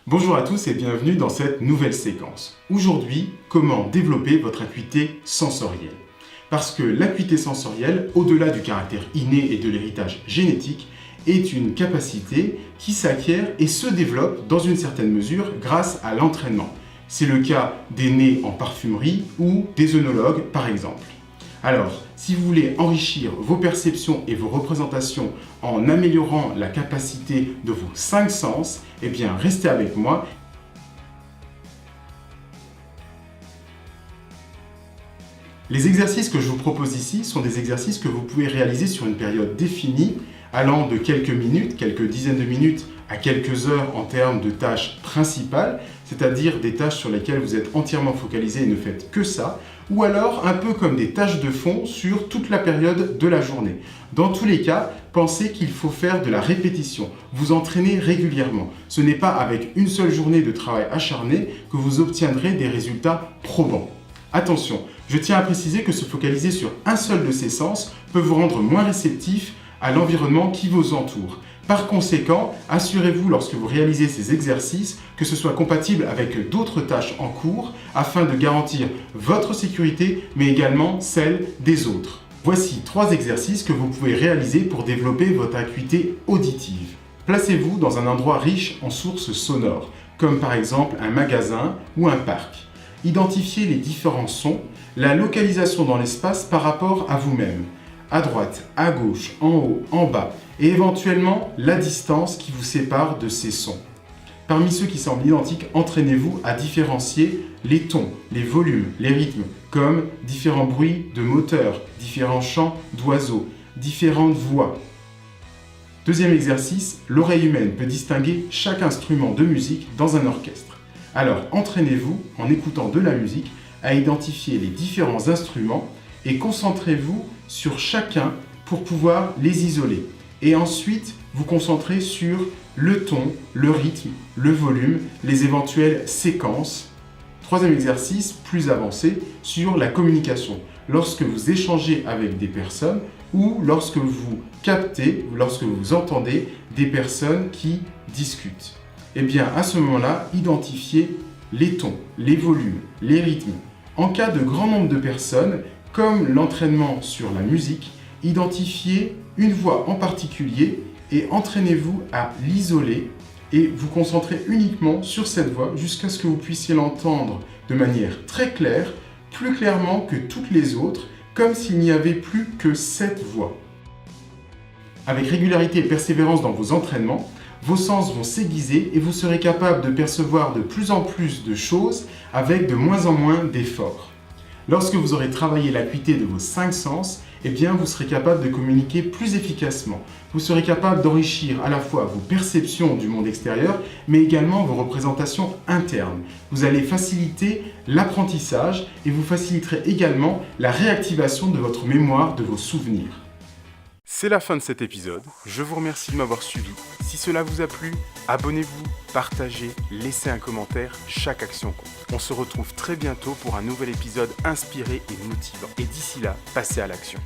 Bonjour à tous et bienvenue dans cette nouvelle séquence. Aujourd'hui, comment développer votre acuité sensorielle. Parce que l'acuité sensorielle, au-delà du caractère inné et de l'héritage génétique, est une capacité qui s'acquiert et se développe dans une certaine mesure grâce à l'entraînement. C'est le cas des nés en parfumerie ou des œnologues par exemple. Alors, si vous voulez enrichir vos perceptions et vos représentations en améliorant la capacité de vos 5 sens, eh bien restez avec moi. Les exercices que je vous propose ici sont des exercices que vous pouvez réaliser sur une période définie, allant de quelques minutes, quelques dizaines de minutes à quelques heures en termes de tâches principales, c'est-à-dire des tâches sur lesquelles vous êtes entièrement focalisé et ne faites que ça, ou alors un peu comme des tâches de fond sur toute la période de la journée. Dans tous les cas, pensez qu'il faut faire de la répétition, vous entraîner régulièrement. Ce n'est pas avec une seule journée de travail acharné que vous obtiendrez des résultats probants. Attention, je tiens à préciser que se focaliser sur un seul de ces sens peut vous rendre moins réceptif à l'environnement qui vous entoure. Par conséquent, assurez-vous lorsque vous réalisez ces exercices que ce soit compatible avec d'autres tâches en cours afin de garantir votre sécurité mais également celle des autres. Voici 3 exercices que vous pouvez réaliser pour développer votre acuité auditive. Placez-vous dans un endroit riche en sources sonores, comme par exemple un magasin ou un parc. Identifiez les différents sons, la localisation dans l'espace par rapport à vous-même. À droite, à gauche, en haut, en bas, et éventuellement la distance qui vous sépare de ces sons. Parmi ceux qui semblent identiques, entraînez-vous à différencier les tons, les volumes, les rythmes, comme différents bruits de moteurs, différents chants d'oiseaux, différentes voix. Deuxième exercice, l'oreille humaine peut distinguer chaque instrument de musique dans un orchestre. Alors entraînez-vous, en écoutant de la musique, à identifier les différents instruments et concentrez-vous sur chacun pour pouvoir les isoler. Et ensuite, vous concentrez sur le ton, le rythme, le volume, les éventuelles séquences. Troisième exercice, plus avancé, sur la communication. Lorsque vous échangez avec des personnes ou lorsque vous captez ou lorsque vous entendez des personnes qui discutent. Eh bien, à ce moment-là, identifiez les tons, les volumes, les rythmes. En cas de grand nombre de personnes, comme l'entraînement sur la musique, identifiez une voix en particulier et entraînez-vous à l'isoler et vous concentrer uniquement sur cette voix jusqu'à ce que vous puissiez l'entendre de manière très claire, plus clairement que toutes les autres, comme s'il n'y avait plus que cette voix. Avec régularité et persévérance dans vos entraînements, vos sens vont s'aiguiser et vous serez capable de percevoir de plus en plus de choses avec de moins en moins d'efforts. Lorsque vous aurez travaillé l'acuité de vos 5 sens, eh bien vous serez capable de communiquer plus efficacement. Vous serez capable d'enrichir à la fois vos perceptions du monde extérieur, mais également vos représentations internes. Vous allez faciliter l'apprentissage et vous faciliterez également la réactivation de votre mémoire, de vos souvenirs. C'est la fin de cet épisode. Je vous remercie de m'avoir suivi. Si cela vous a plu, abonnez-vous, partagez, laissez un commentaire, chaque action compte. On se retrouve très bientôt pour un nouvel épisode inspiré et motivant. Et d'ici là, passez à l'action.